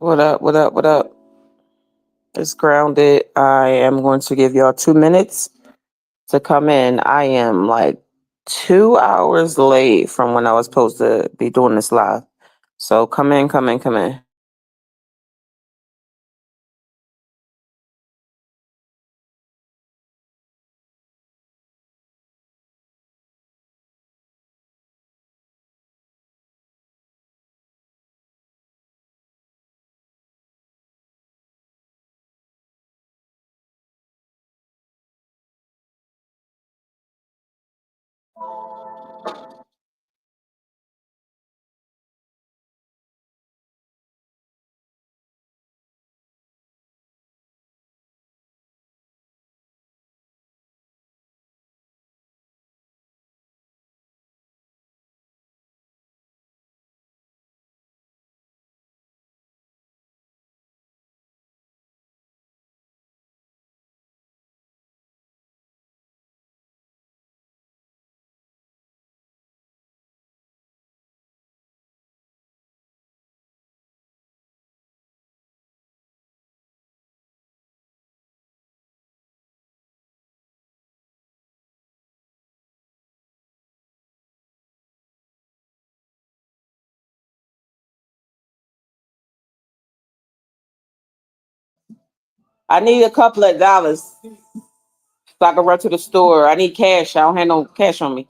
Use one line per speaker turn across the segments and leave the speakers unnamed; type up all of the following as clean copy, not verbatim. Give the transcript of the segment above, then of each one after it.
What up? What up? What up? It's grounded. I am going to give y'all 2 minutes to come in. I am like 2 hours late from when I was supposed to be doing this live. So come in, come in, come in. I need a couple of dollars so I can run to the store. I need cash. I don't have no cash on me.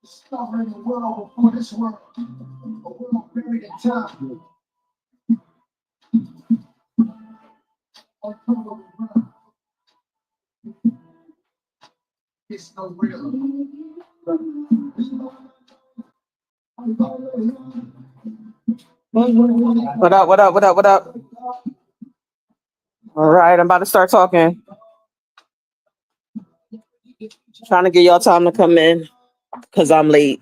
Discovering the world before this world, a world buried in time. Uncover the ground. It's no real.
What up? What up? What up? What up? All right, I'm about to start talking. Trying to get y'all time to come in because I'm late.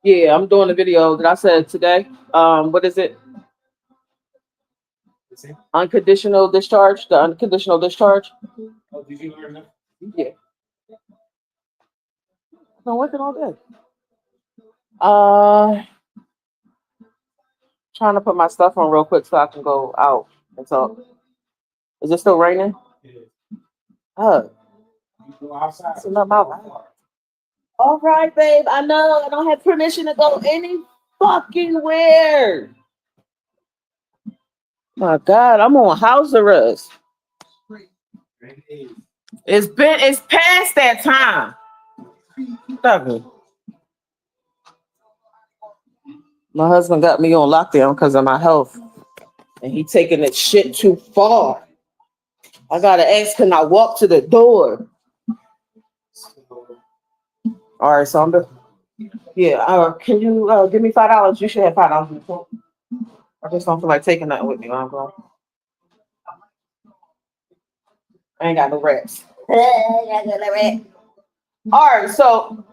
Yeah, I'm doing the video that I said today. What is it? Unconditional discharge. The unconditional discharge.
Oh, did you learn that?
Yeah. I've been working all day. Trying to put my stuff on real quick so I can go out and talk. Is it still raining?
Yeah.
Oh,
You go outside.
it's not my bad. All right, babe. I know I don't have permission to go any fucking where. My God, I'm on house arrest. It's past that time. Stop it. My husband got me on lockdown because of my health, and he taking that shit too far. I gotta ask, can I walk to the door? All right, Sandra. Yeah, can you give me $5? You should have $5. I just don't feel like taking that with me when I'm going. I ain't got no rats. All right, so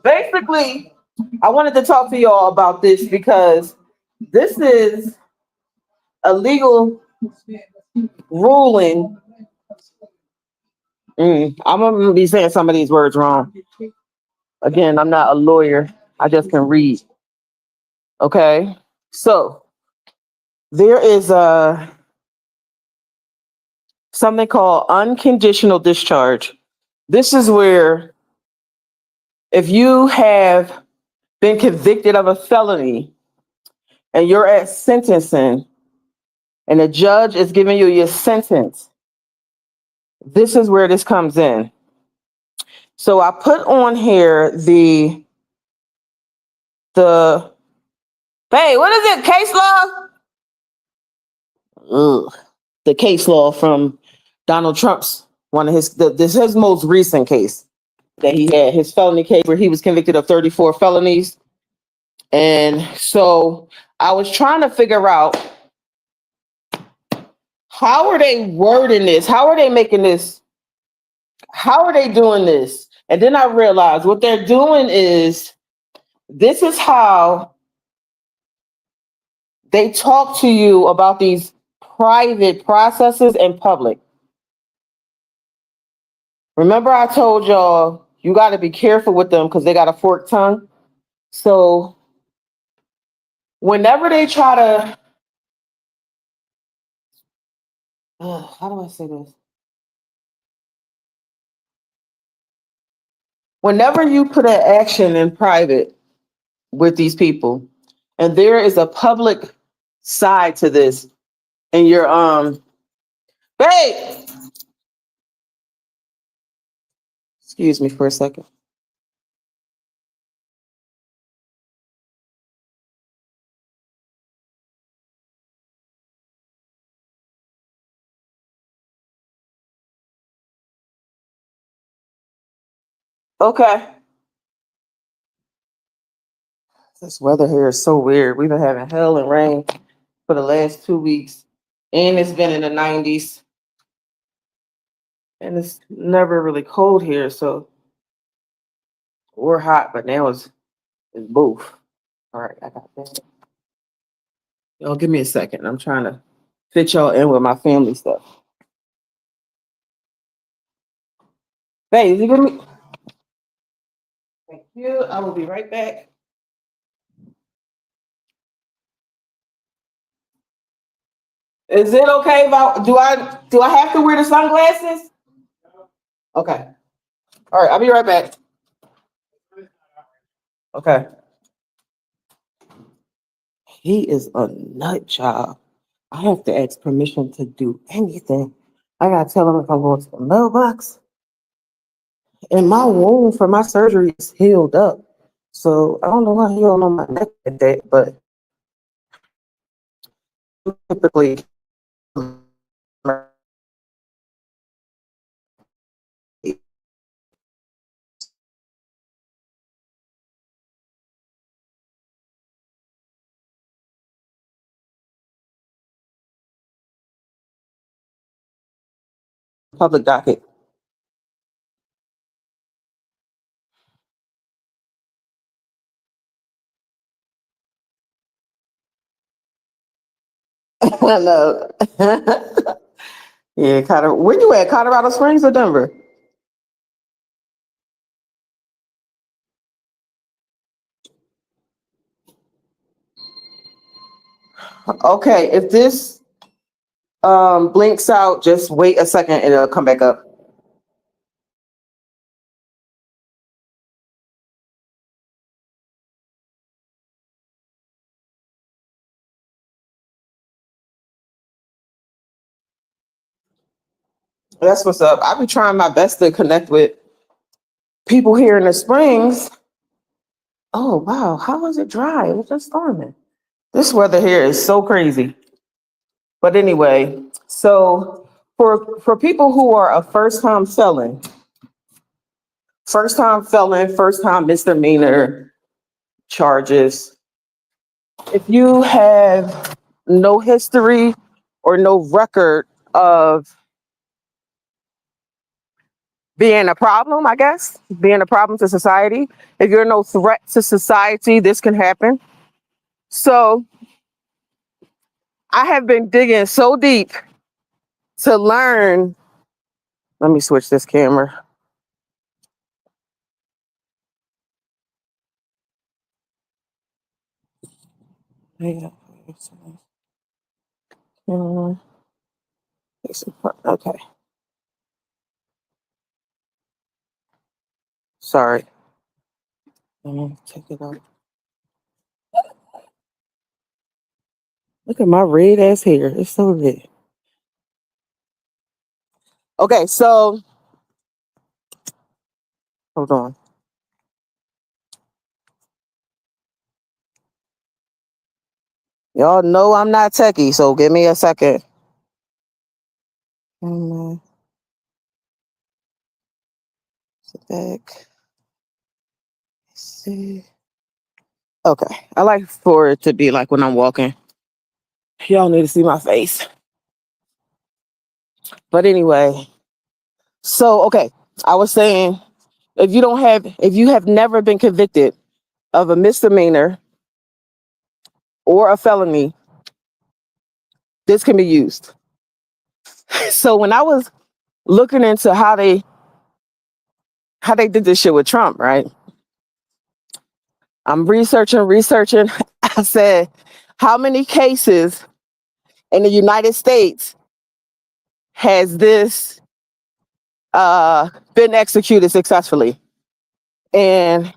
basically, I wanted to talk to y'all about this because This is a legal ruling. I'm gonna be saying some of these words wrong. Again, I'm not a lawyer. I just can read. Okay. So there is something called unconditional discharge. This is where if you have been convicted of a felony and you're at sentencing and the judge is giving you your sentence, this is where this comes in. So I put on here the hey, what is it? Case law? Ugh. The case law from Donald Trump's one of this his most recent case that he had, his felony case where he was convicted of 34 felonies. And so I was trying to figure out how are they wording this? How are they making this? How are they doing this? And then I realized what they're doing is this is how they talk to you about these private processes in public. Remember I told y'all you got to be careful with them because they got a forked tongue. So whenever they try to, how do I say this? Whenever you put an action in private with these people, and there is a public side to this, and you're babe, excuse me for a second. Okay. This weather here is so weird. We've been having hell and rain for the last 2 weeks, and it's been in the 90s, and it's never really cold here, so we're hot, but now it's both. All right, I got that. Y'all give me a second. I'm trying to fit y'all in with my family stuff. Hey, you give me. Thank you. I will be right back. Is it okay if do I have to wear the sunglasses? Okay. All right, I'll be right back. Okay. He is a nut job. I have to ask permission to do anything. I gotta tell him if I'm going to the mailbox. And my wound for my surgery is healed up. So I don't know why he don't know my neck like that, but typically public docket. I know. Yeah, where you at? Colorado Springs or Denver? Okay, if this blinks out, just wait a second and it'll come back up. That's what's up. I've been trying my best to connect with people here in the Springs. Oh wow, how was it dry? It was just storming. This weather here is so crazy. But anyway, so for people who are a first-time felon, first-time misdemeanor charges, if you have no history or no record of being a problem, I guess, being a problem to society, if you're no threat to society, this can happen. So I have been digging so deep to learn. Let me switch this camera. Yeah. Okay. Sorry. Let me take it out. Look at my red ass hair. It's so red. Okay, so hold on. Y'all know I'm not techie, so give me a second. Sit back. Let's see. Okay, I like for it to be like when I'm walking. Y'all need to see my face. But anyway, so okay, I was saying if you have never been convicted of a misdemeanor or a felony, this can be used. So when I was looking into how they did this shit with Trump, right? I'm researching. I said, how many cases in the United States has this been executed successfully? And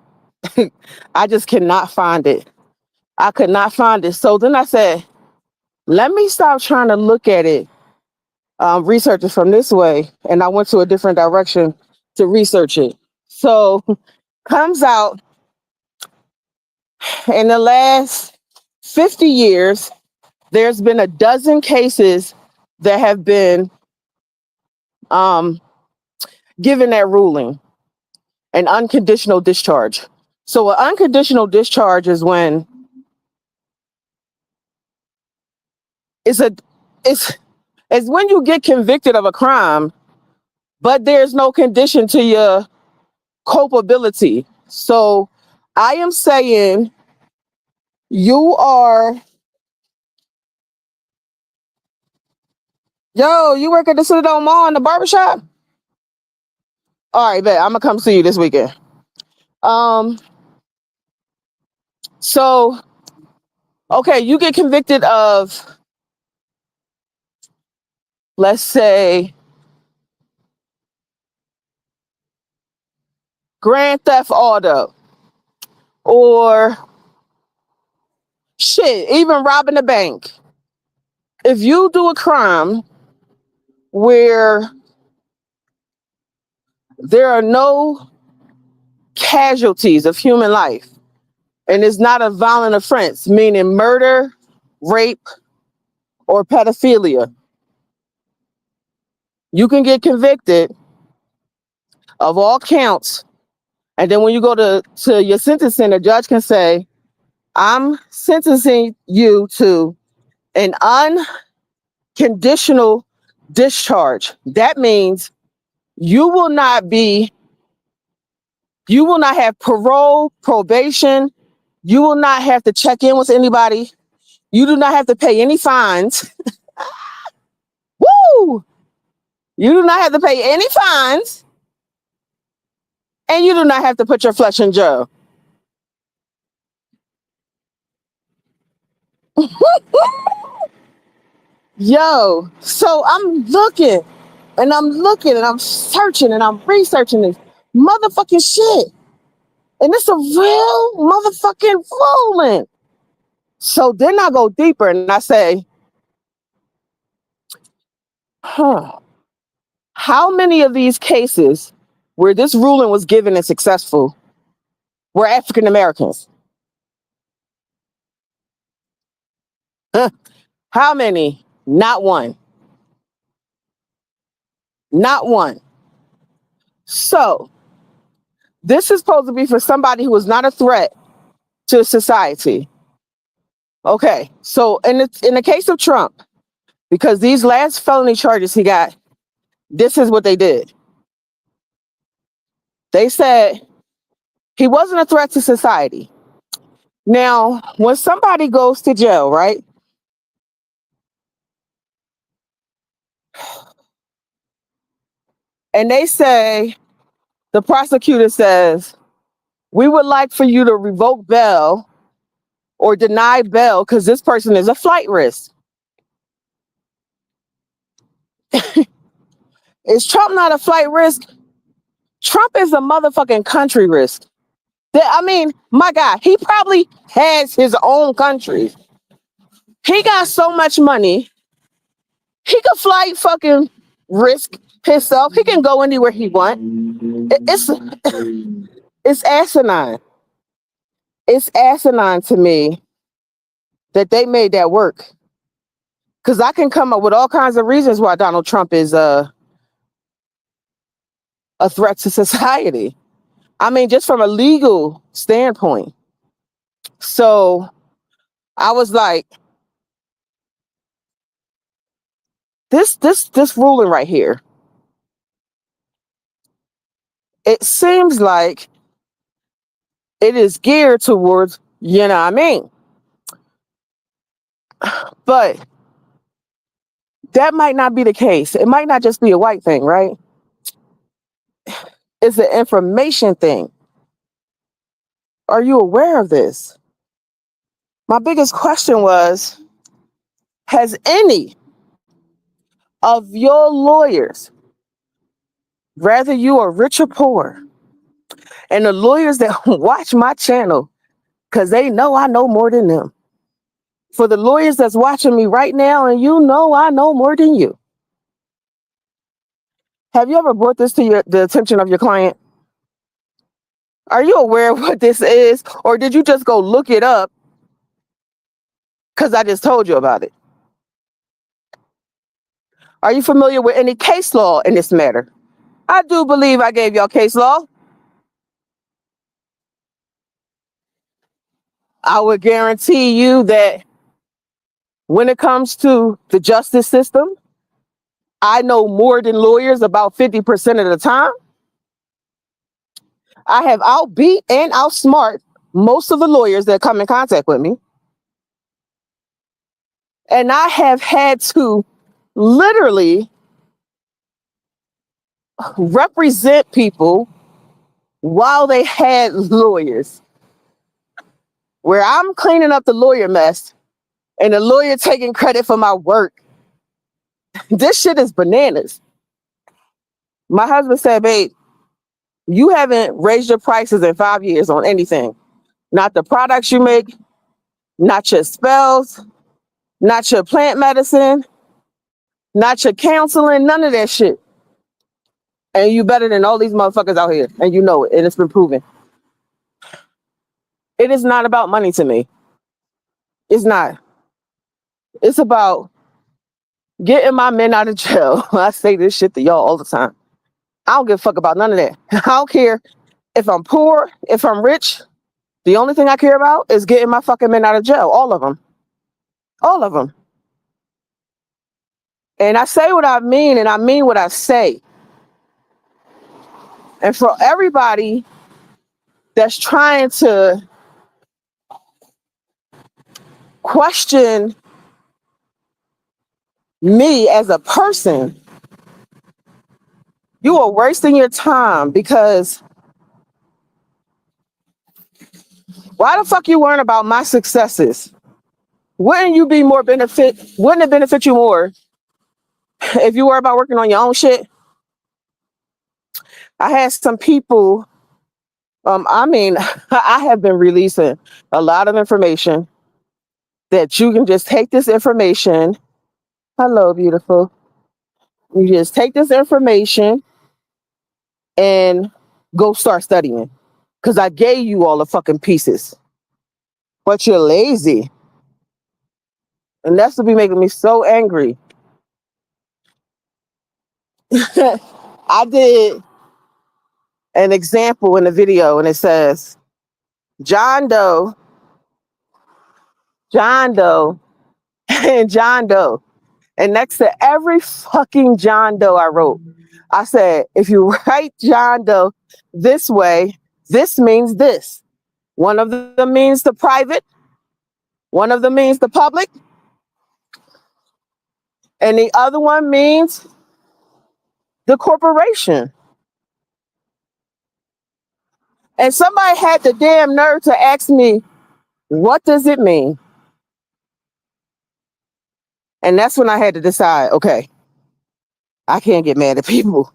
I just cannot find it. I could not find it. So then I said, let me stop trying to look at it, research it from this way. And I went to a different direction to research it. So comes out in the last 50 years, there's been a dozen cases that have been given that ruling, an unconditional discharge. So an unconditional discharge is when it's a it's when you get convicted of a crime, but there's no condition to your culpability. So I am saying you are, you work at the Citadel Mall in the barbershop? All right, bet I'm gonna come see you this weekend. So okay, you get convicted of, let's say, grand theft auto, or shit, even robbing a bank. If you do a crime where there are no casualties of human life and it's not a violent offense, meaning murder, rape, or pedophilia, you can get convicted of all counts. And then when you go to your sentencing, the judge can say, I'm sentencing you to an unconditional discharge. That means you will not have parole, probation. You will not have to check in with anybody. You do not have to pay any fines. Woo! You do not have to pay any fines. And you do not have to put your flesh in jail. Yo, so I'm looking and I'm searching and I'm researching this motherfucking shit. And it's a real motherfucking ruling. So then I go deeper and I say, how many of these cases where this ruling was given and successful were African Americans? How many? Not one. Not one. So this is supposed to be for somebody who is not a threat to society. Okay, so in the case of Trump, because these last felony charges he got, this is what they did. They said he wasn't a threat to society. Now, when somebody goes to jail, right? And they say, the prosecutor says, we would like for you to revoke bail or deny bail because this person is a flight risk. Is Trump not a flight risk? Trump is a motherfucking country risk. I mean, my God, he probably has his own country. He got so much money. He could fly fucking risk himself. He can go anywhere he want. It's asinine. It's asinine to me that they made that work. Because I can come up with all kinds of reasons why Donald Trump is a threat to society. I mean, just from a legal standpoint. So I was like, this ruling right here, it seems like it is geared towards, you know what I mean? But that might not be the case. It might not just be a white thing, right? It's an information thing. Are you aware of this? My biggest question was, has any of your lawyers, whether you are rich or poor, and the lawyers that watch my channel, because they know I know more than them, for the lawyers that's watching me right now, and you know I know more than you, have you ever brought this to the attention of your client? Are you aware of what this is? Or did you just go look it up because I just told you about it? Are you familiar with any case law in this matter? I do believe I gave y'all case law. I would guarantee you that when it comes to the justice system, I know more than lawyers about 50% of the time. I have outbeat and outsmart most of the lawyers that come in contact with me. And I have had to literally represent people while they had lawyers, where I'm cleaning up the lawyer mess and the lawyer taking credit for my work. This shit is bananas. My husband said, babe, you haven't raised your prices in 5 years on anything. Not the products you make, not your spells, not your plant medicine, not your counseling, none of that shit. And you better than all these motherfuckers out here. And you know it, and it's been proven. It is not about money to me. It's not. It's about getting my men out of jail. I say this shit to y'all all the time. I don't give a fuck about none of that. I don't care if I'm poor, if I'm rich. The only thing I care about is getting my fucking men out of jail. All of them. All of them. And I say what I mean, and I mean what I say. And for everybody that's trying to question me as a person, you are wasting your time, because why the fuck you worrying about my successes? Wouldn't it benefit you more if you worry about working on your own shit? I had some people, I have been releasing a lot of information that you can just take this information. Hello, beautiful. You just take this information and go start studying. Because I gave you all the fucking pieces. But you're lazy. And that's what be making me so angry. I did an example in the video, and it says, John Doe, and John Doe. And next to every fucking John Doe I wrote, I said, if you write John Doe this way, this means this. One of them means the private, one of them means the public, and the other one means the corporation. And somebody had the damn nerve to ask me, what does it mean? And that's when I had to decide, okay, I can't get mad at people.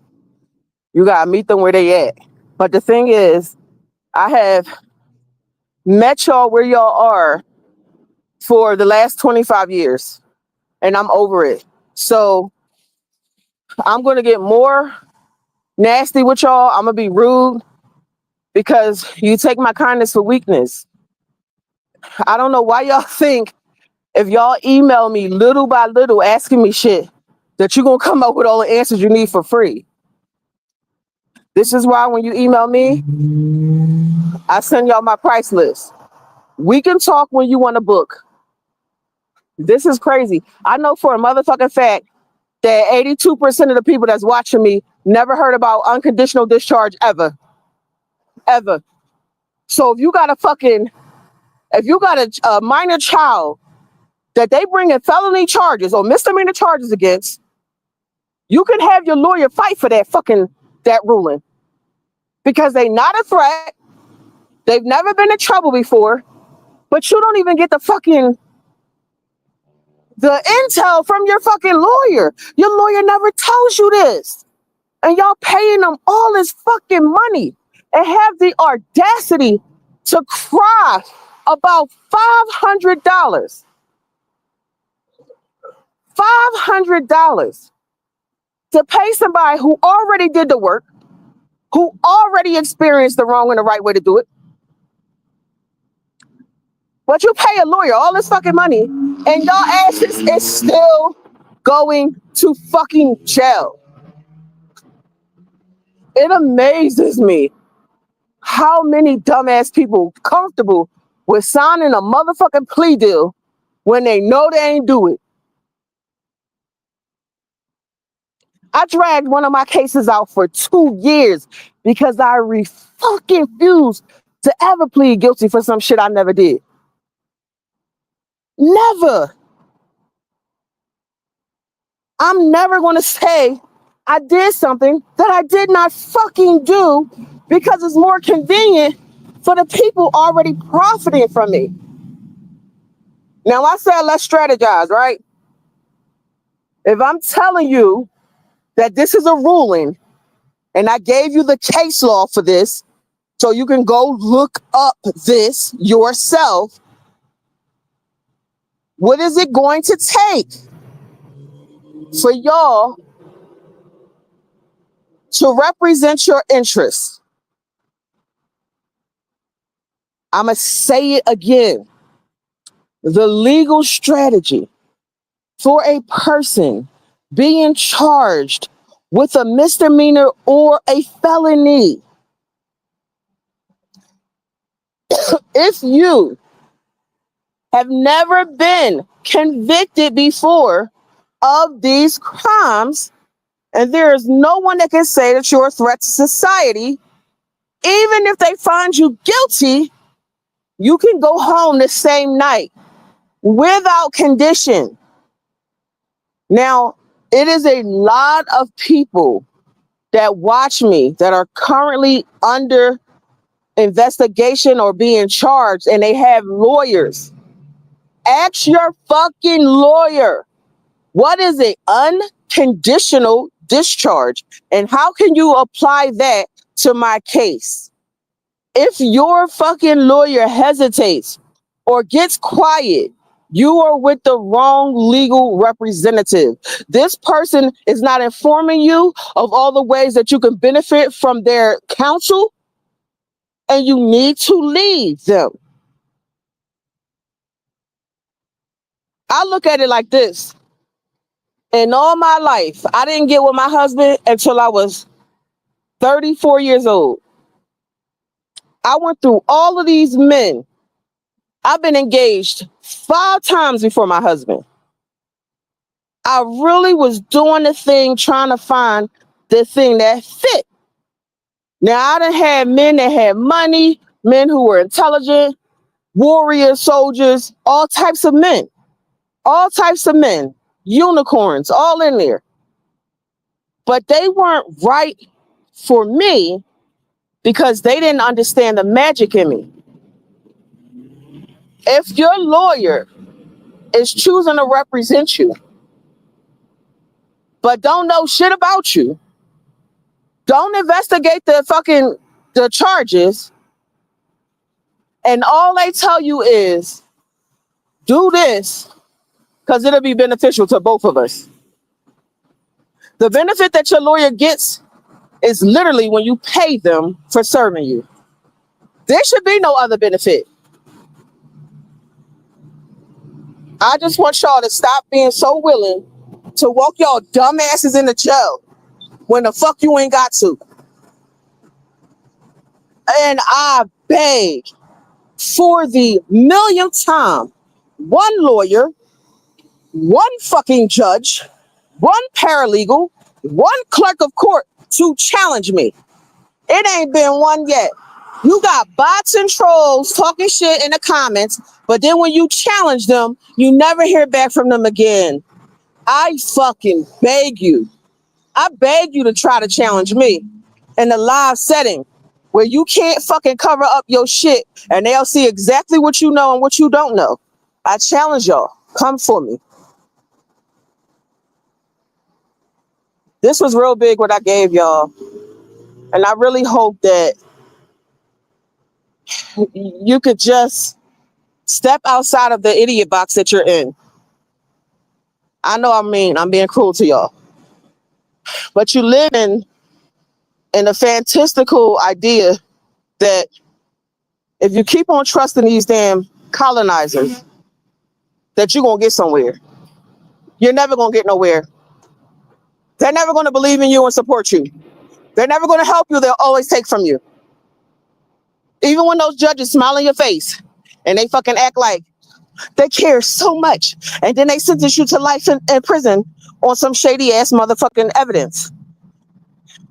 You gotta meet them where they at. But the thing is, I have met y'all where y'all are for the last 25 years, and I'm over it. So I'm gonna get more nasty with y'all. I'm gonna be rude because you take my kindness for weakness. I don't know why y'all think if y'all email me little by little asking me shit that you're gonna come up with all the answers you need for free. This is why when you email me, I send y'all my price list. We can talk when you want to book. This is crazy. I know for a motherfucking fact that 82% of the people that's watching me never heard about unconditional discharge ever. Ever. So if you got a minor child that they bring in felony charges or misdemeanor charges against, you can have your lawyer fight for that ruling. Because they not a threat. They've never been in trouble before, but you don't even get the intel from your fucking lawyer. Your lawyer never tells you this. And y'all paying them all this fucking money and have the audacity to cry about $500. $500 to pay somebody who already did the work, who already experienced the wrong and the right way to do it. But you pay a lawyer all this fucking money and y'all asses is still going to fucking jail. It amazes me how many dumbass people comfortable with signing a motherfucking plea deal when they know they ain't do it. I dragged one of my cases out for 2 years because I fucking refused to ever plead guilty for some shit I never did. Never. I'm never going to say I did something that I did not fucking do because it's more convenient for the people already profiting from me. Now, I said let's strategize, right? If I'm telling you that this is a ruling and I gave you the case law for this, so you can go look up this yourself, what is it going to take for y'all to represent your interests? I'm going to say it again. The legal strategy for a person being charged with a misdemeanor or a felony, if you have never been convicted before of these crimes, and there is no one that can say that you're a threat to society, even if they find you guilty, you can go home the same night without condition. Now, it is a lot of people that watch me that are currently under investigation or being charged, and they have lawyers. Ask your fucking lawyer, what is it? Unconditional discharge. And how can you apply that to my case? If your fucking lawyer hesitates or gets quiet, you are with the wrong legal representative. This person is not informing you of all the ways that you can benefit from their counsel, and you need to leave them. I look at it like this. In all my life, I didn't get with my husband until I was 34 years old. I went through all of these men. I've been engaged 5 times before my husband. I really was doing the thing, trying to find the thing that fit. Now, I done had men that had money, men who were intelligent, warriors, soldiers, all types of men, unicorns, all in there. But they weren't right for me because they didn't understand the magic in me. If your lawyer is choosing to represent you, but don't know shit about you, don't investigate the charges, and all they tell you is do this because it'll be beneficial to both of us. The benefit that your lawyer gets is literally when you pay them for serving you. There should be no other benefit. I just want y'all to stop being so willing to walk y'all dumb asses into jail when the fuck you ain't got to. And I beg for the millionth time, one lawyer, one fucking judge, one paralegal, one clerk of court to challenge me. It ain't been one yet. You got bots and trolls talking shit in the comments, but then when you challenge them, you never hear back from them again. I fucking beg you. I beg you to try to challenge me in a live setting where you can't fucking cover up your shit and they'll see exactly what you know and what you don't know. I challenge y'all. Come for me. This was real big what I gave y'all. And I really hope that you could just step outside of the idiot box that you're in. I know I'm being cruel to y'all. But you live in a fantastical idea that if you keep on trusting these damn colonizers, that you're going to get somewhere. You're never going to get nowhere. They're never going to believe in you and support you. They're never going to help you. They'll always take from you. Even when those judges smile in your face and they fucking act like they care so much. And then they sentence you to life in prison on some shady ass motherfucking evidence.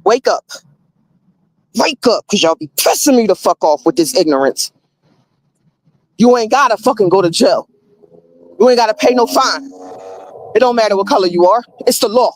Wake up. Wake up, because y'all be pissing me the fuck off with this ignorance. You ain't gotta fucking go to jail. You ain't gotta pay no fine. It don't matter what color you are. It's the law.